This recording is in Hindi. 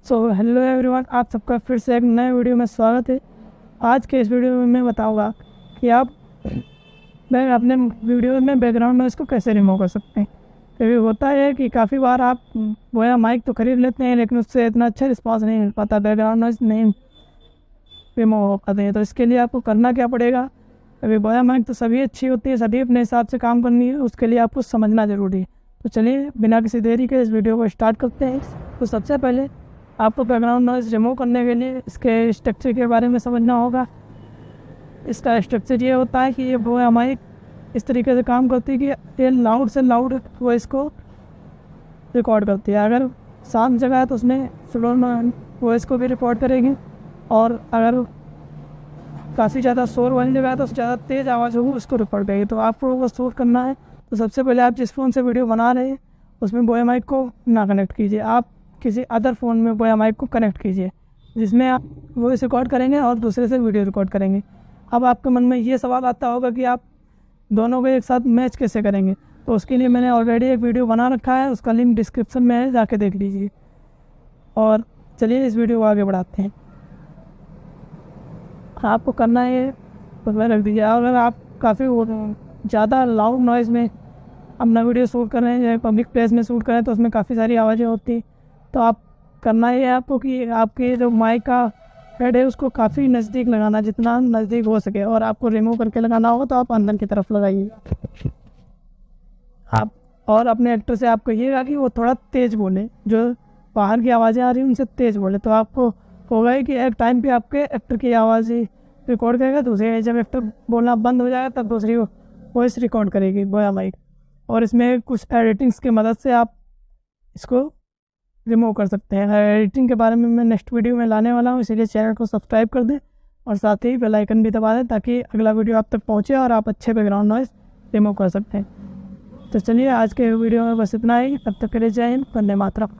हेलो एवरीवन, आप सबका फिर से एक नए वीडियो में स्वागत है। आज के इस वीडियो में मैं बताऊंगा कि आप अपने वीडियो में बैकग्राउंड नॉइज़ को कैसे रिमूव कर सकते हैं। क्योंकि होता है कि काफ़ी बार आप बोया माइक तो खरीद लेते हैं, लेकिन उससे इतना अच्छा रिस्पांस नहीं मिल पाता, बैकग्राउंड नॉइज़ नहीं रिमूव हो पाते हैं। तो इसके लिए आपको करना क्या पड़ेगा। अभी बोया माइक तो सभी अच्छी होती है, सभी अपने हिसाब से काम करनी है, उसके लिए आपको समझना ज़रूरी है। तो चलिए बिना किसी देरी के इस वीडियो को स्टार्ट करते हैं। तो सबसे पहले आपको बैकग्राउंड नॉइज़ रिमूव करने के लिए इसके स्ट्रक्चर के बारे में समझना होगा। इसका स्ट्रक्चर ये होता है कि ये बोया माइक इस तरीके से काम करती है कि ये लाउड से लाउड वॉइस को रिकॉर्ड करती है। अगर शांत जगह है तो उसमें स्लो वॉइस को भी रिकॉर्ड करेगी, और अगर काफ़ी ज़्यादा शोर वाली जगह है तो ज़्यादा तेज़ आवाज़ होगी उसको रिकॉर्ड करेगी। तो आपको वो शोर करना है तो सबसे पहले आप जिस फ़ोन से वीडियो बना रहे हैं उसमें बोया माइक को ना कनेक्ट कीजिए, आप किसी अदर फ़ोन में बोया माइक को कनेक्ट कीजिए जिसमें आप वॉइस रिकॉर्ड करेंगे और दूसरे से वीडियो रिकॉर्ड करेंगे। अब आपके मन में ये सवाल आता होगा कि आप दोनों को एक साथ मैच कैसे करेंगे। तो उसके लिए मैंने ऑलरेडी एक वीडियो बना रखा है, उसका लिंक डिस्क्रिप्शन में है, जाके देख लीजिए। और चलिए इस वीडियो को आगे बढ़ाते हैं। आपको करना है उसमें रख दीजिए। अगर आप काफ़ी ज़्यादा लाउड नॉइज़ में अपना वीडियो शूट कर रहे हैं या पब्लिक प्लेस में शूट करें तो उसमें काफ़ी सारी आवाज़ें होती, तो आप करना ये है आपको कि आपके जो माइक का हेड है उसको काफ़ी नज़दीक लगाना, जितना नज़दीक हो सके। और आपको रिमूव करके लगाना होगा तो आप अंदर की तरफ लगाइएगा। आप और अपने एक्टर से आप कहिएगा कि वो थोड़ा तेज़ बोले, जो बाहर की आवाज़ें आ रही हैं उनसे तेज़ बोले। तो आपको होगा कि एक टाइम पे आपके एक्टर की आवाज़ ही रिकॉर्ड करेगा, दूसरी जब एक्टर बोलना बंद हो जाएगा तब दूसरी वॉइस रिकॉर्ड करेगी बोया माइक। और इसमें कुछ एडिटिंग्स की मदद से आप इसको रिमूव कर सकते हैं। एडिटिंग के बारे में मैं नेक्स्ट वीडियो में लाने वाला हूँ, इसीलिए चैनल को सब्सक्राइब कर दें और साथ ही बेल आइकन भी दबा दें ताकि अगला वीडियो आप तक पहुँचे और आप अच्छे बैकग्राउंड नॉइज़ रिमूव कर सकते हैं। तो चलिए आज के वीडियो में बस इतना ही। तब तक के लिए जय हिंद, वंदे मातरम।